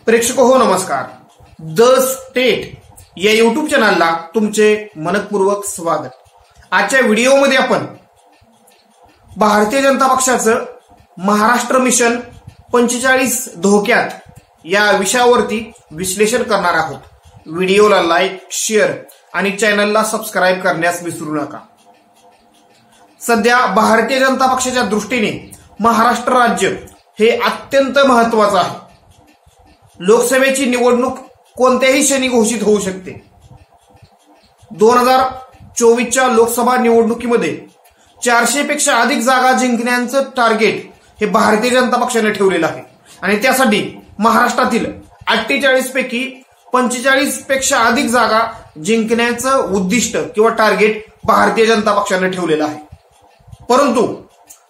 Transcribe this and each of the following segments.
प्रेक्षक हो नमस्कार. द स्टेट या युट्यूब चॅनलला तुमचे मनपूर्वक स्वागत. आजच्या व्हिडिओमध्ये आपण भारतीय जनता पक्षाचं महाराष्ट्र मिशन 45 धोक्यात या विषयावरती विश्लेषण करणार आहोत. व्हिडिओला लाईक, शेअर आणि चॅनलला सबस्क्राईब करण्यास विसरू नका. सध्या भारतीय जनता पक्षाच्या दृष्टीने महाराष्ट्र राज्य हे अत्यंत महत्वाचं आहे. लोकसभेची निवडणूक कोणत्याही क्षणी घोषित होऊ शकते. 2024च्या लोकसभा निवडणुकीमध्ये 400 पेक्षा अधिक जागा जिंकण्याचं टार्गेट हे भारतीय जनता पक्षाने ठेवलेलं आहे आणि त्यासाठी महाराष्ट्रातील 48 पैकी 45 पेक्षा अधिक जागा जिंकण्याचं उद्दिष्ट किंवा टार्गेट भारतीय जनता पक्षाने ठेवलेलं आहे. परंतु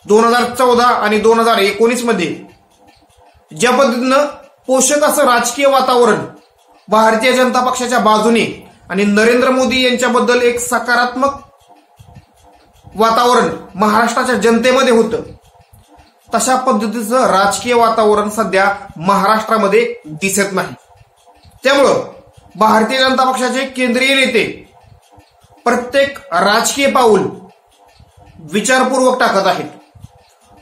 2014 आणि 2019 मध्ये ज्या पद्धतीनं पोषक असं राजकीय वातावरण भारतीय जनता पक्षाच्या बाजूने आणि नरेंद्र मोदी यांच्याबद्दल एक सकारात्मक वातावरण महाराष्ट्राच्या जनतेमध्ये होतं, तशा पद्धतीचं राजकीय वातावरण सध्या महाराष्ट्रामध्ये दिसत नाही. त्यामुळं भारतीय जनता पक्षाचे केंद्रीय नेते प्रत्येक राजकीय पाऊल विचारपूर्वक टाकत आहेत.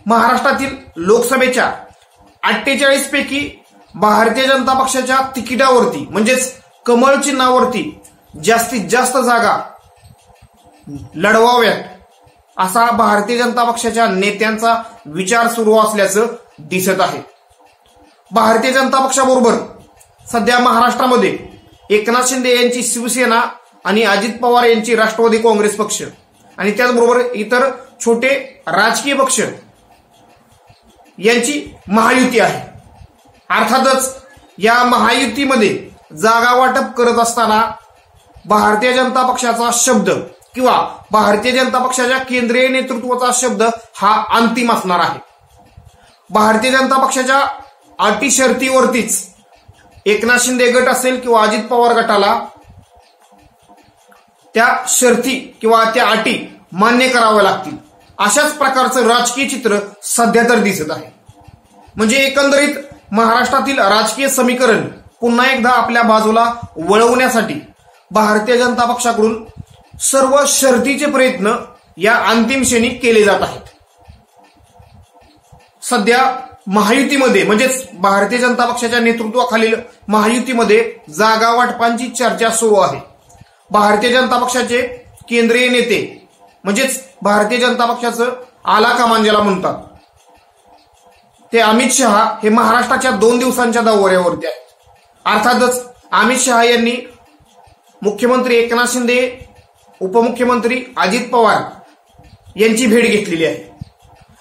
महाराष्ट्रातील लोकसभेच्या 48 पैकी भारतीय जनता पक्षाच्या तिकिटावरती म्हणजेच कमळ चिन्हावरती जास्तीत जास्त जागा लढवाव्यात असा भारतीय जनता पक्षाच्या नेत्यांचा विचार सुरू असल्याचं दिसत आहे. भारतीय जनता पक्षाबरोबर सध्या महाराष्ट्रामध्ये एकनाथ शिंदे यांची शिवसेना आणि अजित पवार यांची राष्ट्रवादी काँग्रेस पक्ष आणि त्याचबरोबर इतर छोटे राजकीय पक्ष यांची महायुती आहे. अर्थातच या महायुतीमध्ये जागा वाटप करत असताना भारतीय जनता पक्षाचा शब्द किंवा भारतीय जनता पक्षाच्या केंद्रीय नेतृत्वाचा शब्द हा अंतिम असणार आहे. भारतीय जनता पक्षाच्या अटी शर्तीवरतीच एकनाथ शिंदे गट असेल किंवा अजित पवार गटाला त्या शर्ती किंवा त्या अटी मान्य कराव्या लागतील. अशाच प्रकारचं राजकीय चित्र सध्या तर दिसत आहे. म्हणजे एकंदरीत महाराष्ट्रातील राजकीय समीकरण पुन्हा एकदा आपल्या बाजूला वळवण्यासाठी भारतीय जनता पक्षाकडून सर्व शर्तीचे प्रयत्न या अंतिम क्षणी केले जात आहेत. सध्या महायुतीमध्ये म्हणजेच भारतीय जनता पक्षाच्या नेतृत्वाखालील महायुतीमध्ये जागा वाटपांची चर्चा सुरू आहे. भारतीय जनता पक्षाचे केंद्रीय नेते म्हणजेच भारतीय जनता पक्षाचं आला कमान ज्याला म्हणतात ते अमित शहा हे महाराष्ट्राच्या 2 दिवसांच्या दौऱ्यावरती आहेत. अर्थातच अमित शहा यांनी मुख्यमंत्री एकनाथ शिंदे, उपमुख्यमंत्री अजित पवार यांची भेट घेतलेली आहे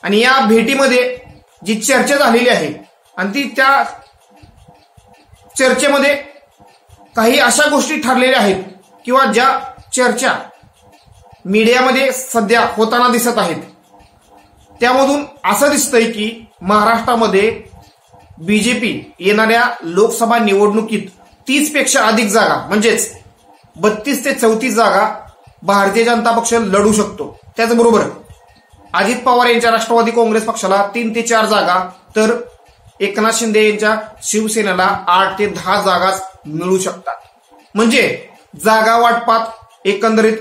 आणि या भेटीमध्ये जी चर्चा झालेली आहे आणि ती त्या चर्चेमध्ये काही अशा गोष्टी ठरलेल्या आहेत किंवा ज्या चर्चा मीडियामध्ये सध्या होताना दिसत आहेत. त्यामधून असं दिसतंय की महाराष्ट्रामध्ये बीजेपी येणाऱ्या लोकसभा निवडणुकीत 30 पेक्षा अधिक जागा म्हणजेच 32 ते 34 जागा भारतीय जनता पक्ष लढू शकतो. त्याचबरोबर अजित पवार यांच्या राष्ट्रवादी काँग्रेस पक्षाला 3 ते 4 जागा तर एकनाथ शिंदे यांच्या शिवसेनेला 8 ते 10 जागा मिळू शकतात. म्हणजे जागा वाटपात एकंदरीत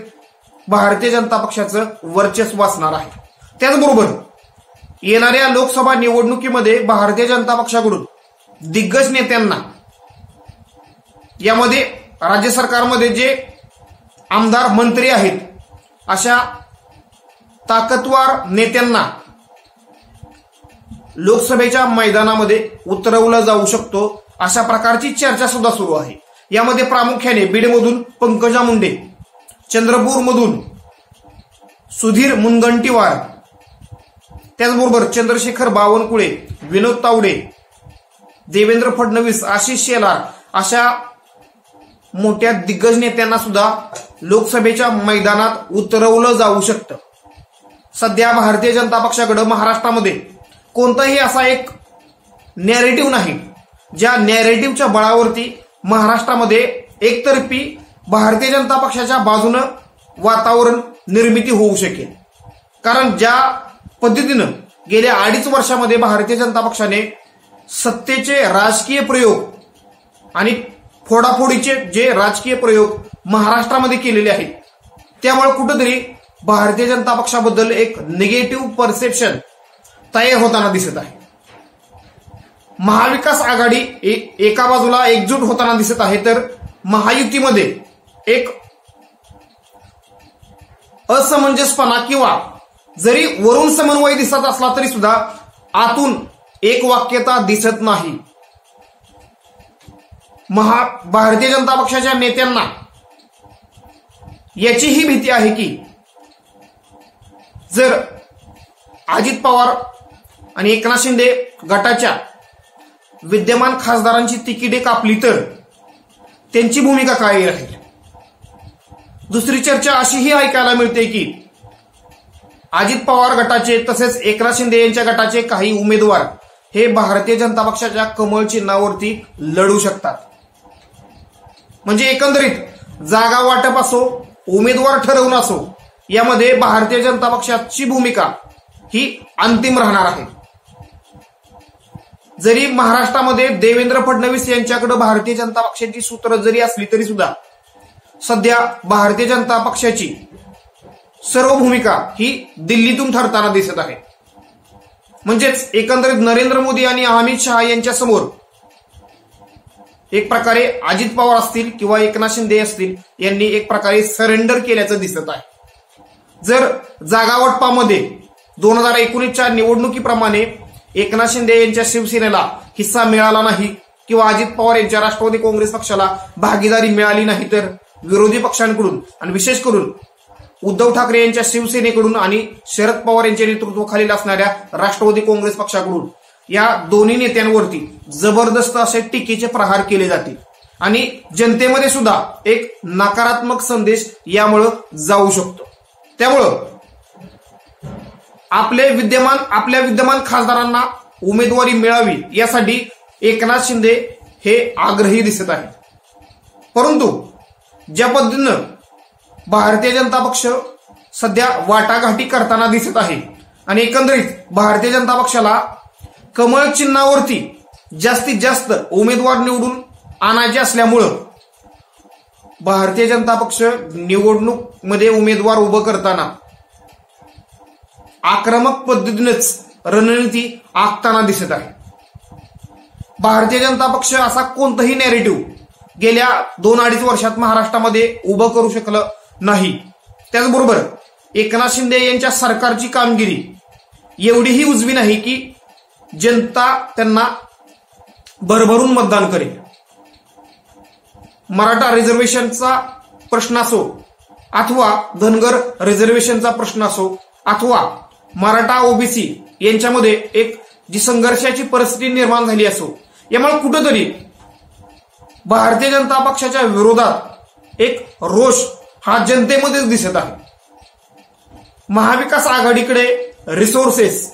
भारतीय जनता पक्षाचं वर्चस्व असणार आहे. त्याचबरोबर येणाऱ्या लोकसभा निवडणुकीमध्ये भारतीय जनता पक्षाकडून दिग्गज नेत्यांना यामध्ये राज्य सरकारमध्ये जे आमदार मंत्री आहेत अशा ताकदवार नेत्यांना लोकसभेच्या मैदानामध्ये उतरवलं जाऊ शकतो अशा प्रकारची चर्चा सुद्धा सुरू आहे. यामध्ये प्रामुख्याने बीडमधून पंकजा मुंडे, चंद्रपूरमधून सुधीर मुनगंटीवार, त्याचबरोबर चंद्रशेखर बावनकुळे, विनोद तावडे, देवेंद्र फडणवीस, आशिष शेलार अशा मोठ्या दिग्गज नेत्यांना सुद्धा लोकसभेच्या मैदानात उतरवलं जाऊ शकतं. सध्या भारतीय जनता पक्षाकडे महाराष्ट्रामध्ये कोणताही असा एक नॅरेटिव्ह नाही ज्या नॅरेटिव्हच्या बळावरती महाराष्ट्रामध्ये एकतर्फी भारतीय जनता पक्षाच्या बाजूनं वातावरण निर्मिती होऊ शकेल. कारण ज्या पद्धतीनं गेल्या 2.5 वर्षामध्ये भारतीय जनता पक्षाने सत्तेचे राजकीय प्रयोग आणि फोडाफोडीचे जे राजकीय प्रयोग महाराष्ट्रामध्ये केलेले आहेत, त्यामुळे कुठेतरी भारतीय जनता पक्षाबद्दल एक निगेटिव्ह परसेप्शन तयार होताना दिसत आहे. महाविकास आघाडी एका बाजूला एकजूट होताना दिसत आहे, तर महायुतीमध्ये एक असमंजसपणा किंवा जरी वरून समन्वय दिसत असला तरी सुद्धा आतून एक वाक्यता दिसत नाही. भारतीय जनता पक्षाच्या नेत्यांना याचीही भीती आहे की जर अजित पवार आणि एकनाथ शिंदे गटाच्या विद्यमान खासदारांची तिकिटे कापली तर त्यांची भूमिका काय राहील. दुसरी चर्चा अशीही ऐकायला मिळते की अजित पवार गटाचे तसेच एकनाथ शिंदे यांच्या गटाचे काही उमेदवार हे भारतीय जनता पक्षाच्या कमळ चिन्हावरती लढू शकतात. म्हणजे एकंदरीत जागा वाटप असो, उमेदवार ठरवणं असो, यामध्ये भारतीय जनता पक्षाची भूमिका ही अंतिम राहणार आहे. जरी महाराष्ट्रामध्ये देवेंद्र फडणवीस यांच्याकडे भारतीय जनता पक्षाची सूत्र जरी असली तरी सुद्धा सध्या भारतीय जनता पक्षाची सर्व भूमिका ही दिल्लीतून ठरताना दिसत आहे. म्हणजेच एकंदरीत नरेंद्र मोदी आणि अमित शहा यांच्या समोर एक प्रकारे अजित पवार असतील किंवा एकनाथ शिंदे असतील यांनी एक प्रकारे सरेंडर केल्याचं दिसत आहे. जर जागावाटपामध्ये 2019च्या निवडणुकीप्रमाणे एकनाथ शिंदे यांच्या शिवसेनेला हिस्सा मिळाला नाही किंवा अजित पवार यांच्या राष्ट्रवादी काँग्रेस पक्षाला भागीदारी मिळाली नाही, तर विरोधी पक्षांकडून आणि विशेष करून उद्धव ठाकरे यांच्या शिवसेनेकडून आणि शरद पवार यांच्या नेतृत्वाखालील असणाऱ्या राष्ट्रवादी काँग्रेस पक्षाकडून या दोन्ही नेत्यांवरती जबरदस्त असे टीकेचे प्रहार केले जातील आणि जनतेमध्ये सुद्धा एक नकारात्मक संदेश यामुळे जाऊ शकतो. त्यामुळं आपल्या विद्यमान खासदारांना उमेदवारी मिळावी यासाठी एकनाथ शिंदे हे आग्रही दिसत आहेत. परंतु ज्या पद्धतीनं भारतीय जनता पक्ष सध्या वाटाघाटी करताना दिसत आहे आणि एकंदरीत भारतीय जनता पक्षाला कमळ चिन्हावरती जास्तीत जास्त उमेदवार निवडून आणायचे असल्यामुळं भारतीय जनता पक्ष निवडणूक मध्ये उमेदवार उभं करताना आक्रमक पद्धतीनेच रणनीती आखताना दिसत आहे. भारतीय जनता पक्ष असा कोणताही नॅरेटिव्ह गेल्या 2-2.5 वर्षात महाराष्ट्रामध्ये उभं करू शकलं नाही. त्याचबरोबर एकनाथ शिंदे यांच्या सरकारची कामगिरी एवढीही उजवी नाही की जनता त्यांना भरभरून मतदान करेल. मराठा रिझर्वेशनचा प्रश्न असो अथवा धनगर रिझर्वेशनचा प्रश्न असो अथवा मराठा ओबीसी यांच्यामध्ये एक जी संघर्षाची परिस्थिती निर्माण झाली असो, यामुळे कुठेतरी भारतीय जनता पक्षाच्या विरोधात एक रोष हा जनतेमध्येच दिसत आहे. महाविकास आघाडीकडे रिसोर्सेस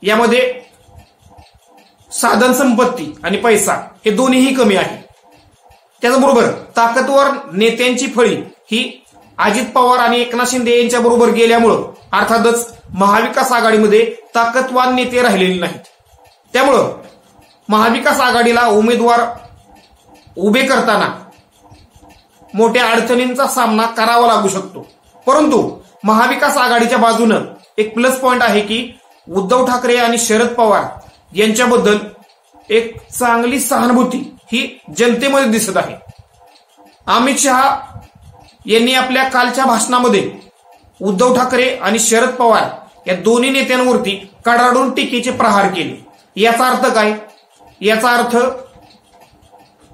यामध्ये साधन संपत्ती आणि पैसा हे दोन्हीही कमी आहे. त्याचबरोबर ताकदवर नेत्यांची फळी ही अजित पवार आणि एकनाथ शिंदे यांच्या बरोबर गेल्यामुळं अर्थातच महाविकास आघाडीमध्ये ताकदवान नेते राहिलेले नाहीत. त्यामुळं महाविकास आघाडीला उमेदवार उभे करताना मोठ्या अडचणींचा सामना करावा लागू शकतो. परंतु महाविकास आघाडीच्या बाजूनं एक प्लस पॉइंट आहे की उद्धव ठाकरे आणि शरद पवार यांच्याबद्दल एक चांगली सहानुभूती ही जनतेमध्ये दिसत आहे. अमित शहा यांनी आपल्या कालच्या भाषणामध्ये उद्धव ठाकरे आणि शरद पवार या दोन्ही नेत्यांवरती कडाडून टीकेचे प्रहार केले. याचा अर्थ काय? याचा अर्थ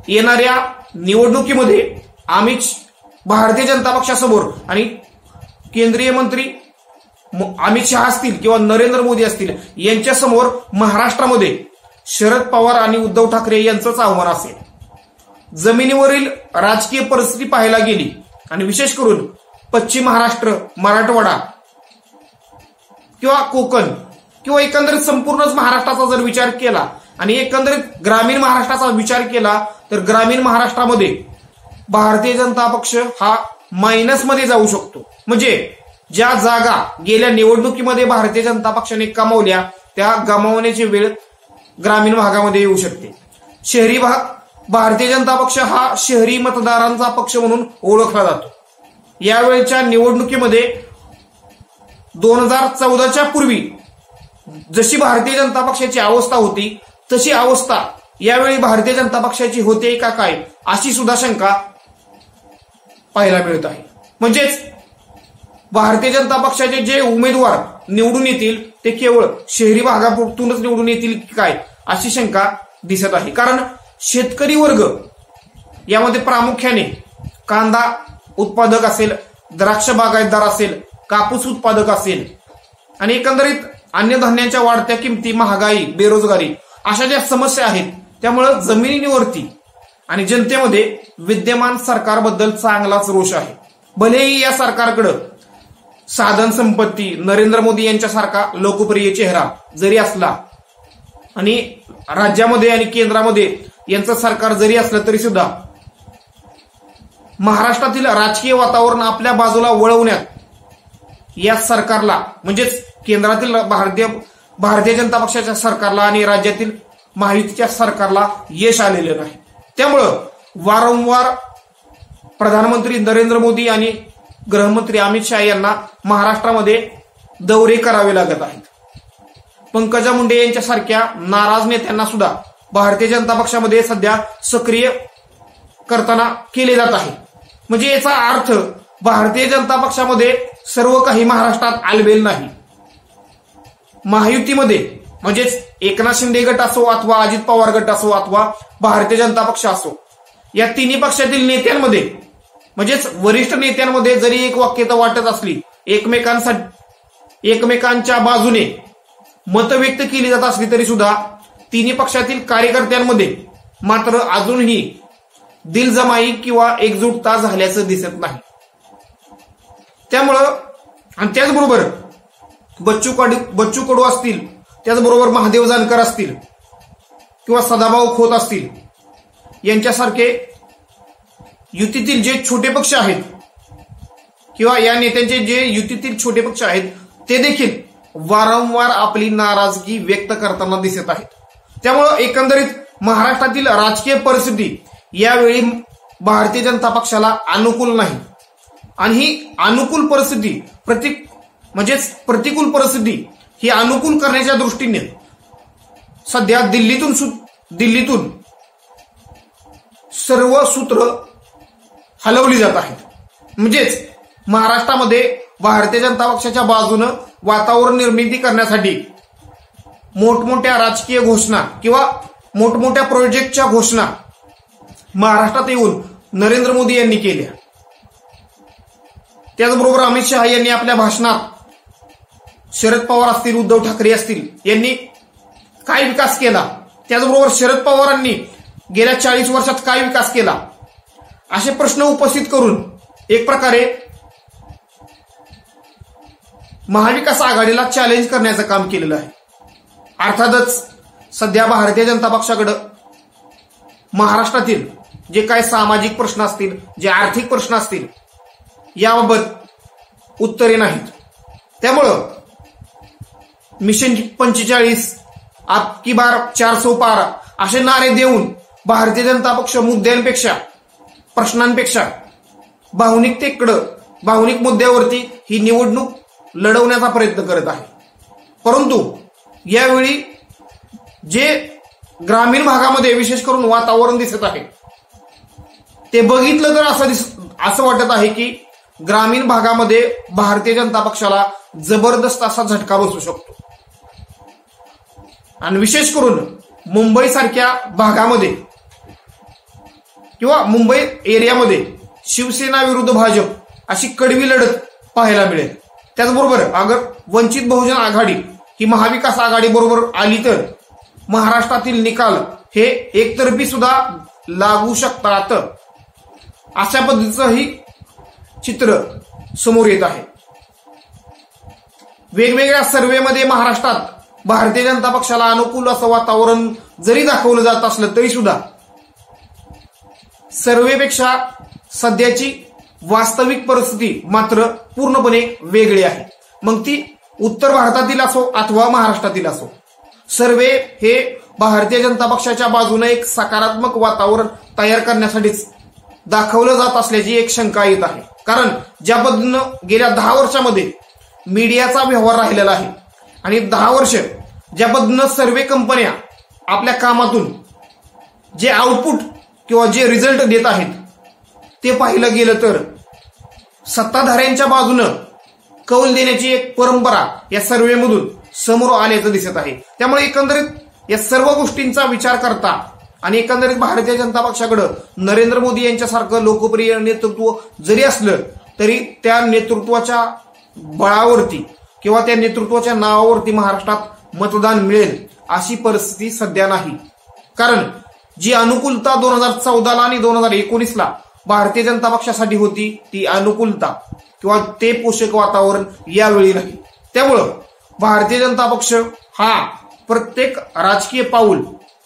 येणाऱ्या निवडणुकीमध्ये भारतीय जनता पक्षासमोर आणि केंद्रीय मंत्री अमित शहा असतील किंवा नरेंद्र मोदी असतील यांच्यासमोर महाराष्ट्रामध्ये शरद पवार आणि उद्धव ठाकरे यांचंच आव्हान असेल. जमिनीवरील राजकीय परिस्थिती पाहायला गेली आणि विशेष करून पश्चिम महाराष्ट्र, मराठवाडा किंवा कोकण किंवा एकंदरीत संपूर्णच महाराष्ट्राचा जर विचार केला आणि एकंदरीत ग्रामीण महाराष्ट्राचा विचार केला तर ग्रामीण महाराष्ट्रामध्ये भारतीय जनता पक्ष हा मायनसमध्ये जाऊ शकतो. म्हणजे ज्या जागा गेल्या निवडणुकीमध्ये भारतीय जनता पक्षाने कमावल्या त्या गमावण्याची वेळ ग्रामीण भागामध्ये येऊ शकते. शहरी भाग भारतीय जनता पक्ष हा शहरी मतदारांचा पक्ष म्हणून ओळखला जातो. यावेळेच्या निवडणुकीमध्ये 2014च्या पूर्वी जशी भारतीय जनता पक्षाची अवस्था होती तशी अवस्था यावेळी भारतीय जनता पक्षाची होते का काय अशी सुद्धा शंका पाहायला मिळत आहे. म्हणजेच भारतीय जनता पक्षाचे जे उमेदवार निवडून येतील ते केवळ शहरी भागातूनच निवडून येतील की काय अशी शंका दिसत आहे. कारण शेतकरी वर्ग यामध्ये प्रामुख्याने कांदा उत्पादक असेल, द्राक्ष बागायतदार असेल, कापूस उत्पादक असेल आणि एकंदरीत अन्नधान्याच्या वाढत्या किमती, महागाई, बेरोजगारी अशा ज्या समस्या आहेत त्यामुळे जमिनीवरती आणि जनतेमध्ये विद्यमान सरकारबद्दल चांगलाच रोष आहे. भलेही या सरकारकडे साधन संपत्ती, नरेंद्र मोदी यांच्यासारखा लोकप्रिय चेहरा जरी असला आणि राज्यामध्ये आणि केंद्रामध्ये यांचं सरकार जरी असलं तरी सुद्धा महाराष्ट्रातील राजकीय वातावरण आपल्या बाजूला वळवण्यात या सरकारला म्हणजेच केंद्रातील भारतीय जनता पक्षाच्या सरकारला आणि राज्यातील महायुतीच्या सरकारला यश आलेलं नाही. त्यामुळं वारंवार प्रधानमंत्री नरेंद्र मोदी आणि गृहमंत्री अमित शहा यांना महाराष्ट्रामध्ये दौरे करावे लागत आहेत. पंकजा मुंडे यांच्यासारख्या नाराज नेत्यांना सुद्धा भारतीय जनता पक्षामध्ये सध्या सक्रिय करताना केले जात आहे. म्हणजे याचा अर्थ भारतीय जनता पक्षामध्ये सर्व काही महाराष्ट्रात आलबेल नाही. महायुतीमध्ये म्हणजेच एकनाथ शिंदे गट असो अथवा अजित पवार गट असो अथवा भारतीय जनता पक्ष असो या तिन्ही पक्षातील नेत्यांमध्ये म्हणजेच वरिष्ठ नेत्यांमध्ये जरी एक वाक्यता वाटत असली, एकमेकांच्या बाजूने मतं व्यक्त केली जात असली तरी सुद्धा तिन्ही पक्षातील कार्यकर्त्यांमध्ये मात्र अजूनही दिलजमाई किंवा एकजुटता झाल्याचं दिसत नाही. त्यामुळं आणि त्याचबरोबर बच्चू कडू असतील, त्याचबरोबर महादेव जानकर असतील किंवा सदाभाऊ खोत असतील यांच्यासारखे युतीतील जे छोटे पक्ष आहेत किंवा या नेत्यांचे जे युतीतील छोटे पक्ष आहेत ते देखील वारंवार आपली नाराजगी व्यक्त करताना दिसत आहेत. त्यामुळं एकंदरीत महाराष्ट्रातील राजकीय परिस्थिती यावेळी भारतीय जनता पक्षाला अनुकूल नाही आणि ही अनुकूल परिस्थिती प्रतिकूल परिस्थिती ही अनुकूल करण्याच्या दृष्टीने सध्या दिल्लीतून सर्व सूत्र हलवली जात आहेत. म्हणजेच महाराष्ट्रामध्ये भारतीय जनता पक्षाच्या बाजूनं वातावरण निर्मिती करण्यासाठी मोठमोठ्या राजकीय घोषणा किंवा मोठमोठ्या प्रोजेक्टच्या घोषणा महाराष्ट्रात येऊन नरेंद्र मोदी यांनी केल्या. त्याचबरोबर अमित शहा यांनी आपल्या भाषणात शरद पवार असतील, उद्धव ठाकरे असतील यांनी काय विकास केला, त्याचबरोबर शरद पवारांनी गेल्या 40 वर्षात काय विकास केला असे प्रश्न उपस्थित करून एक प्रकारे महाविकास आघाडीला चॅलेंज करण्याचं काम केलेलं आहे. अर्थातच सध्या भारतीय जनता पक्षाकडे महाराष्ट्रातील जे काही सामाजिक प्रश्न असतील, जे आर्थिक प्रश्न असतील याबाबत उत्तरे नाहीत. त्यामुळं मिशन 45, आपकी बार 400 पार असे नारे देऊन भारतीय जनता पक्ष मुद्द्यांपेक्षा, प्रश्नांपेक्षा भावनिक मुद्द्यावरती ही निवडणूक लढवण्याचा प्रयत्न करत आहे. परंतु यावेळी जे ग्रामीण भागामध्ये विशेष करून वातावरण दिसत आहे ते बघितलं तर असं वाटत आहे की ग्रामीण भागामध्ये भारतीय जनता पक्षाला जबरदस्त असा झटका बसू शकतो. आणि विशेष करून मुंबई सारख्या भागामध्ये किंवा मुंबई एरियामध्ये शिवसेना विरुद्ध भाजप अशी कडवी लढत पाहायला मिळेल. त्याचबरोबर अगर वंचित बहुजन आघाडी ही महाविकास आघाडी बरोबर आली तर महाराष्ट्रातील निकाल हे एकतर्फी सुद्धा लागू शकतात अशा पद्धतीचंही चित्र समोर येत आहे. वेगवेगळ्या सर्व्हेमध्ये महाराष्ट्रात भारतीय जनता पक्षाला अनुकूल असं वातावरण जरी दाखवलं जात असलं तरी सुद्धा सर्व्हेपेक्षा सध्याची वास्तविक परिस्थिती मात्र पूर्णपणे वेगळी आहे. मग ती उत्तर भारतातील असो अथवा महाराष्ट्रातील असो, सर्वे हे भारतीय जनता पक्षाच्या बाजूने एक सकारात्मक वातावरण तयार करण्यासाठीच दाखवलं जात असल्याची एक शंका येत आहे. कारण ज्या पद्धतीनं गेल्या 10 वर्षामध्ये मीडियाचा व्यवहार राहिलेला आहे आणि 10 वर्ष ज्या पद्धतीनं सर्वे कंपन्या आपल्या कामातून जे आउटपुट किंवा जे रिझल्ट देत आहेत ते पाहिलं गेलं तर सत्ताधाऱ्यांच्या बाजूनं कौल देण्याची एक परंपरा या सर्वेमधून समोर आल्याचं दिसत आहे. त्यामुळे एकंदरीत या सर्व गोष्टींचा विचार करता आणि एकंदरीत भारतीय जनता पक्षाकडे नरेंद्र मोदी यांच्यासारखं लोकप्रिय नेतृत्व जरी असलं तरी त्या नेतृत्वाच्या बळावरती किंवा त्या नेतृत्वाच्या नावावरती महाराष्ट्रात मतदान मिळेल अशी परिस्थिती सध्या नाही. कारण जी अनुकूलता 2014ला आणि 2019ला भारतीय जनता पक्षासाठी होती ती अनुकूलता किंवा ते पोषक वातावरण यावेळी नाही. त्यामुळं भारतीय जनता पक्ष हा प्रत्येक राजकीय पाऊल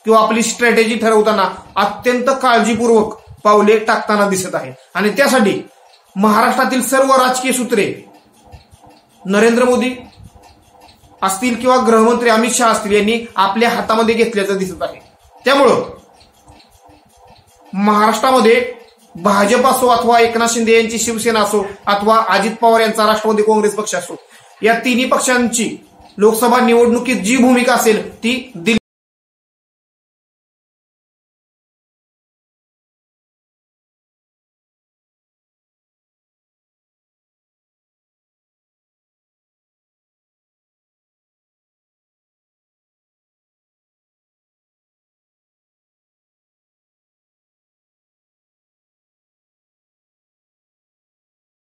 किंवा आपली स्ट्रॅटेजी ठरवताना अत्यंत काळजीपूर्वक पावले टाकताना दिसत आहे आणि त्यासाठी महाराष्ट्रातील सर्व राजकीय सूत्रे नरेंद्र मोदी असतील किंवा गृहमंत्री अमित शहा असतील यांनी आपल्या हातामध्ये घेतल्याचं दिसत आहे. त्यामुळं महाराष्ट्रामध्ये भाजप असो अथवा एकनाथ शिंदे यांची शिवसेना असो अथवा अजित पवार यांचा राष्ट्रवादी काँग्रेस पक्ष असो या तिन्ही पक्षांची लोकसभा निवडणुकीत जी भूमिका असेल ती